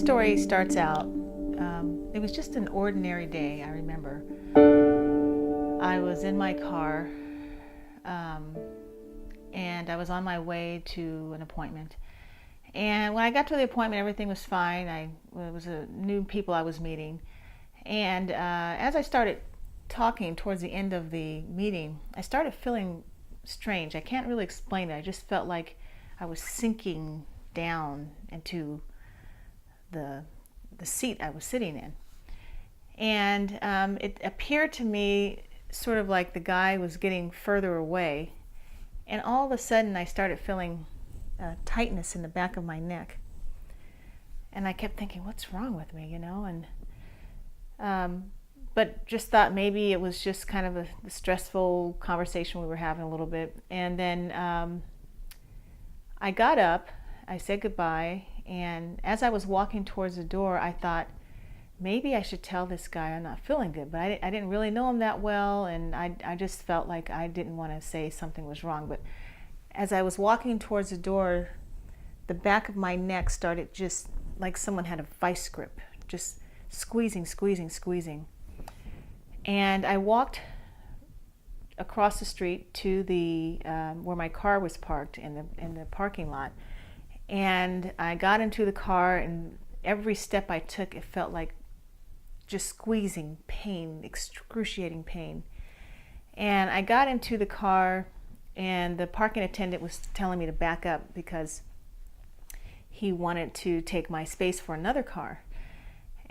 story starts out, it was just an ordinary day, I remember. I was in my car, and I was on my way to an appointment. And when I got to the appointment, everything was fine. It was new people I was meeting. And as I started talking towards the end of the meeting, I started feeling strange. I can't really explain it. I just felt like I was sinking down into the seat I was sitting in. And it appeared to me sort of like the guy was getting further away. And all of a sudden I started feeling tightness in the back of my neck. And I kept thinking, what's wrong with me, you know? And but just thought maybe it was just kind of a stressful conversation we were having a little bit. And then I got up, I said goodbye, and as I was walking towards the door, I thought, maybe I should tell this guy I'm not feeling good. But I didn't really know him that well, and I just felt like I didn't want to say something was wrong. But as I was walking towards the door, the back of my neck started just like someone had a vice grip, just squeezing, squeezing, squeezing. And I walked across the street to the where my car was parked in the parking lot. And I got into the car, and every step I took, it felt like just squeezing pain, excruciating pain. And I got into the car, and the parking attendant was telling me to back up because he wanted to take my space for another car.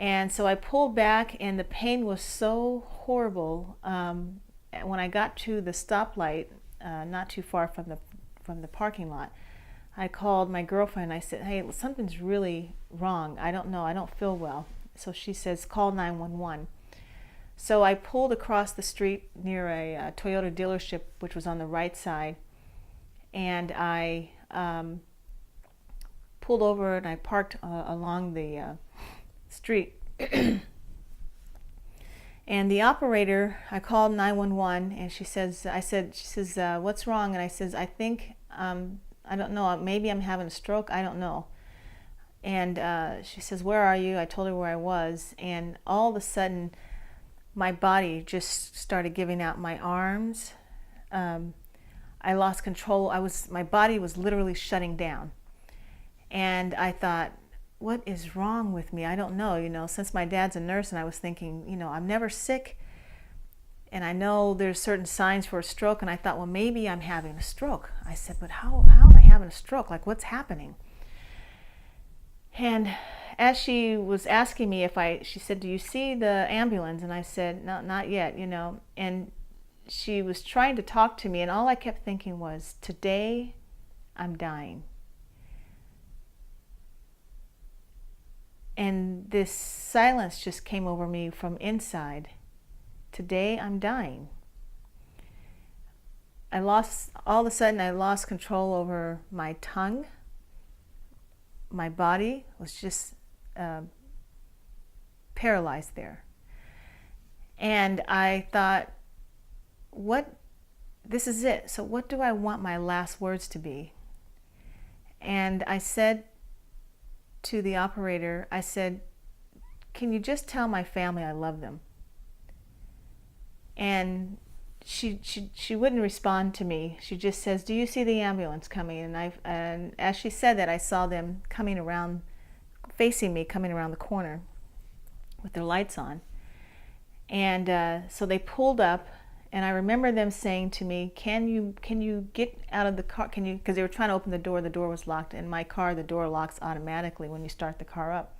And so I pulled back, and the pain was so horrible. When I got to the stoplight, not too far from the parking lot, I called my girlfriend. I said, hey, something's really wrong. I don't know. I don't feel well. So she says, call 911. So I pulled across the street near a Toyota dealership, which was on the right side. And I pulled over, and I parked along the street. And the operator, I called 911, and she says, what's wrong? And I says, I think, I don't know, maybe I'm having a stroke, I don't know. And she says, where are you? I told her where I was, and all of a sudden my body just started giving out. My arms, I lost control. My body was literally shutting down. And I thought, what is wrong with me? I don't know, you know, since my dad's a nurse, and I was thinking, you know, I'm never sick, and I know there's certain signs for a stroke, and I thought, well, maybe I'm having a stroke. I said, but how am I having a stroke? Like, what's happening? And as she was asking me she said, do you see the ambulance? And I said, no, not yet, you know. And she was trying to talk to me, and all I kept thinking was, today I'm dying. And this silence just came over me from inside. Today I'm dying. All of a sudden I lost control over my tongue. My body was just paralyzed there. And I thought, this is it. So what do I want my last words to be? And I said to the operator, I said, can you just tell my family I love them? And she wouldn't respond to me. She just says, do you see the ambulance coming? And as she said that, I saw them coming around, facing me, coming around the corner with their lights on. And so they pulled up, and I remember them saying to me, can you get out of the car? Because they were trying to open the door was locked. In my car, the door locks automatically when you start the car up.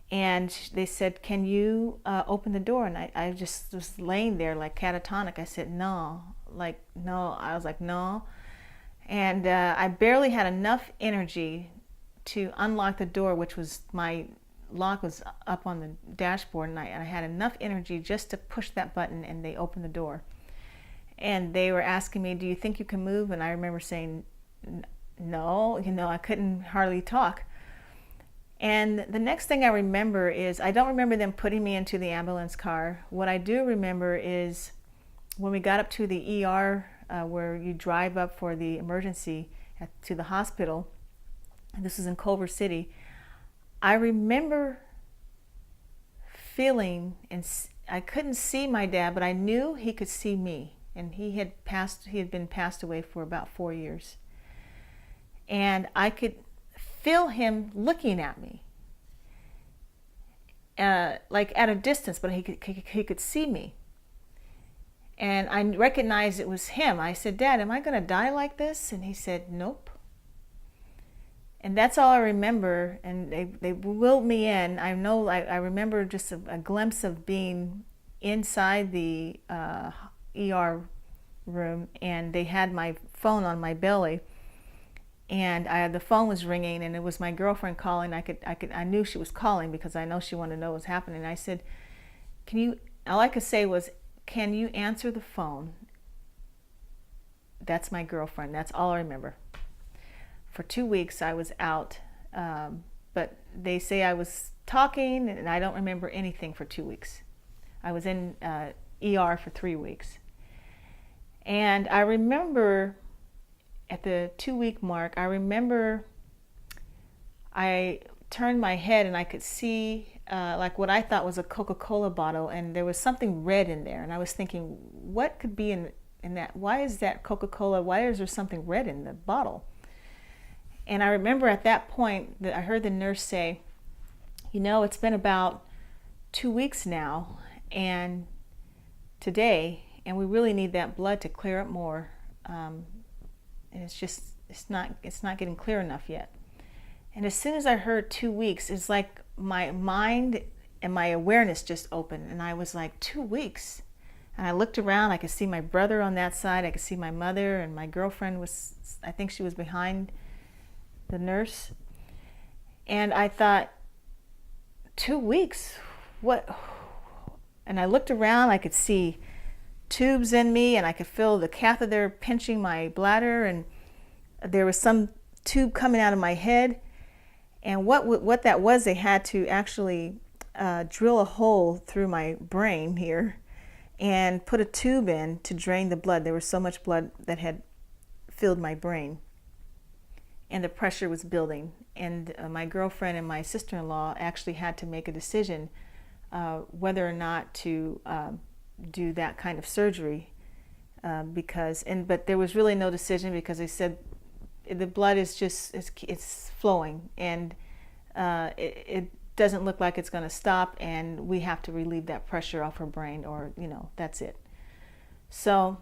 And they said, can you open the door? And I just was laying there like catatonic. I said, no. I was like, no. And I barely had enough energy to unlock the door, which was, my lock was up on the dashboard, and I had enough energy just to push that button, and they opened the door. And they were asking me, do you think you can move? And I remember saying, no, you know, I couldn't hardly talk. And the next thing I remember is, I don't remember them putting me into the ambulance car. What I do remember is when we got up to the ER, where you drive up for the emergency to the hospital, and this was in Culver City, I remember feeling, and I couldn't see my dad, but I knew he could see me. And he had been passed away for about 4 years. And I could feel him looking at me, like at a distance, but he could see me. And I recognized it was him. I said, "Dad, am I going to die like this?" And he said, "Nope." And that's all I remember. And they wheeled me in. I know I remember just a glimpse of being inside the ER room, and they had my phone on my belly, and the phone was ringing, and it was my girlfriend calling. I knew she was calling because I know she wanted to know what was happening. And I said, "Can you?" All I could say was, "Can you answer the phone?" That's my girlfriend. That's all I remember. For 2 weeks I was out, but they say I was talking, and I don't remember anything for 2 weeks. I was in ER for 3 weeks. And I remember at the 2-week mark, I remember I turned my head and I could see like what I thought was a Coca-Cola bottle, and there was something red in there. And I was thinking, what could be in that? Why is that Coca-Cola? Why is there something red in the bottle? And I remember at that point that I heard the nurse say, "It's been about 2 weeks now, and today, and we really need that blood to clear up more. And it's not getting clear enough yet." And as soon as I heard 2 weeks, it's like my mind and my awareness just opened, and I was like, 2 weeks. And I looked around. I could see my brother on that side. I could see my mother, and my girlfriend was, I think she was behind the nurse. And I thought, 2 weeks? What? And I looked around. I could see tubes in me, and I could feel the catheter pinching my bladder, and there was some tube coming out of my head. And what that was, they had to actually drill a hole through my brain here and put a tube in to drain the blood. There was so much blood that had filled my brain, and the pressure was building. And my girlfriend and my sister-in-law actually had to make a decision whether or not to do that kind of surgery, but there was really no decision, because they said the blood is just it's flowing, and it doesn't look like it's going to stop, and we have to relieve that pressure off her brain, or that's it. So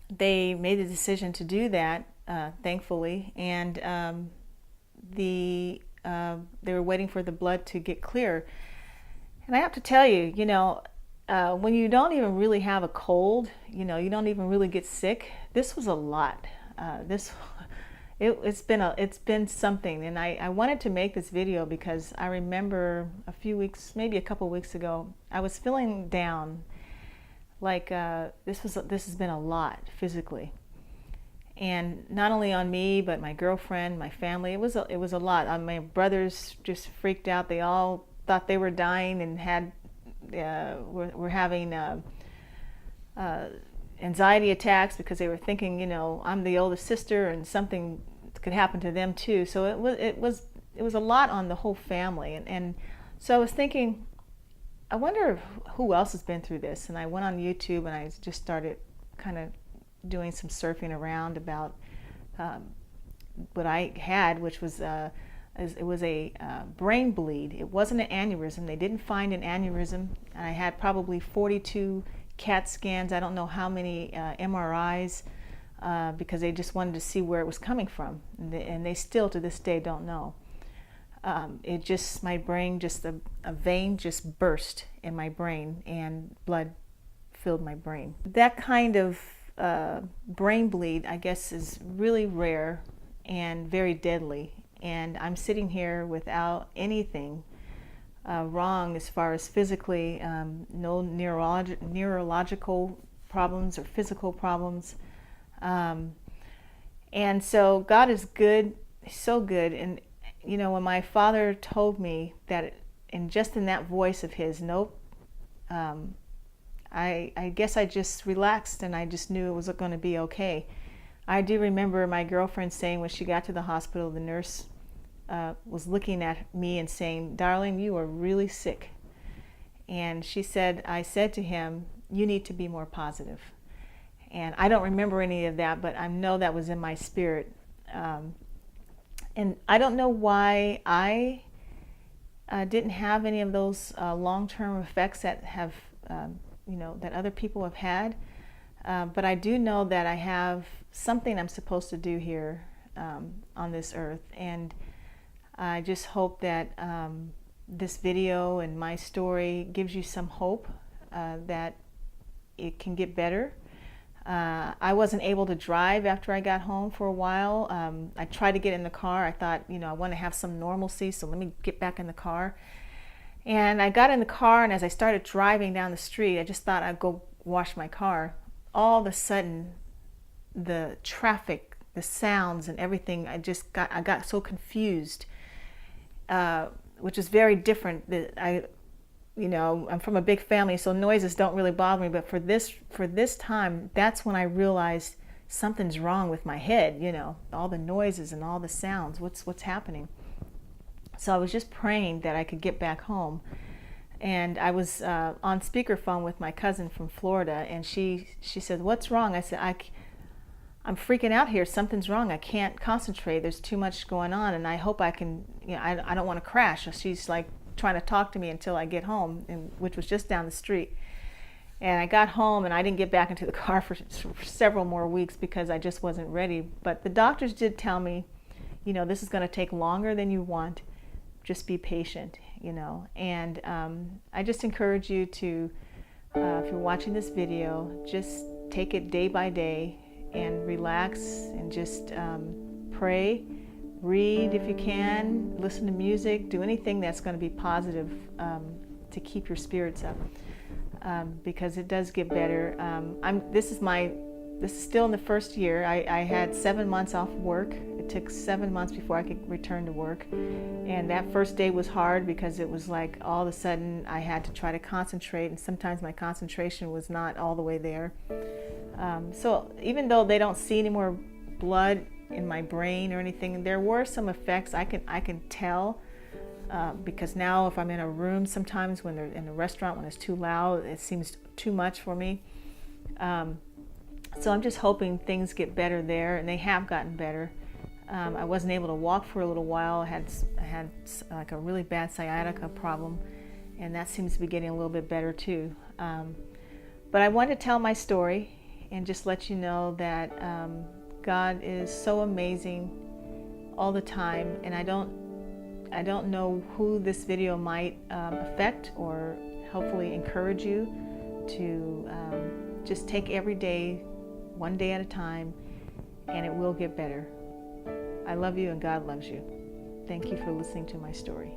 they made the decision to do that, thankfully, and they were waiting for the blood to get clear. And I have to tell you, when you don't even really have a cold, you don't even really get sick, this was a lot. It's been something, and I wanted to make this video because I remember a few weeks, maybe a couple weeks ago, I was feeling down, like this has been a lot physically, and not only on me, but my girlfriend, my family. It was a lot. My brothers just freaked out. They all thought they were dying and had were having anxiety attacks, because they were thinking, I'm the oldest sister and something could happen to them too. So it was a lot on the whole family, and so I was thinking, I wonder who else has been through this. And I went on YouTube and I just started kind of doing some surfing around about what I had, which was it was a brain bleed. It wasn't an aneurysm. They didn't find an aneurysm. And I had probably 42 CAT scans. I don't know how many MRIs, because they just wanted to see where it was coming from. And they still to this day don't know. My brain, just a vein just burst in my brain, and blood filled my brain. That kind of brain bleed, I guess, is really rare and very deadly. And I'm sitting here without anything wrong as far as physically, no neurological problems or physical problems. And so God is good, He's so good. And when my father told me that, and just in that voice of his, nope, I guess I just relaxed, and I just knew it was going to be okay. I do remember my girlfriend saying when she got to the hospital, the nurse was looking at me and saying, "Darling, you are really sick." And she said, I said to him, "You need to be more positive." And I don't remember any of that, but I know that was in my spirit. And I don't know why I didn't have any of those long-term effects that have, that other people have had. But I do know that I have something I'm supposed to do here on this earth. And I just hope that this video and my story gives you some hope that it can get better. I wasn't able to drive after I got home for a while. I tried to get in the car. I thought, I want to have some normalcy, so let me get back in the car. And I got in the car, and as I started driving down the street, I just thought I'd go wash my car. All of a sudden, the traffic, the sounds and everything, I got so confused, which is very different. I'm from a big family, so noises don't really bother me, but for this time, that's when I realized something's wrong with my head, all the noises and all the sounds, what's happening. So I was just praying that I could get back home. And I was on speakerphone with my cousin from Florida, and she said, "What's wrong?" I said, I'm freaking out here. Something's wrong. I can't concentrate. There's too much going on, and I hope I can, I don't want to crash. So she's like trying to talk to me until I get home, which was just down the street. And I got home, and I didn't get back into the car for several more weeks because I just wasn't ready. But the doctors did tell me, this is going to take longer than you want. Just be patient, And I just encourage you to, if you're watching this video, just take it day by day and relax and just pray, read if you can, listen to music, do anything that's going to be positive to keep your spirits up, because it does get better. This is still in the first year. I had 7 months off work. It took 7 months before I could return to work. And that first day was hard because it was like all of a sudden I had to try to concentrate, and sometimes my concentration was not all the way there. So even though they don't see any more blood in my brain or anything, there were some effects I can tell, because now if I'm in a room, sometimes when they're in a restaurant, when it's too loud, it seems too much for me. So I'm just hoping things get better there, and they have gotten better. I wasn't able to walk for a little while. I had like a really bad sciatica problem, and that seems to be getting a little bit better too. But I wanted to tell my story and just let you know that God is so amazing all the time, and I don't know who this video might affect, or hopefully encourage you to just take every day, one day at a time, and it will get better. I love you, and God loves you. Thank you for listening to my story.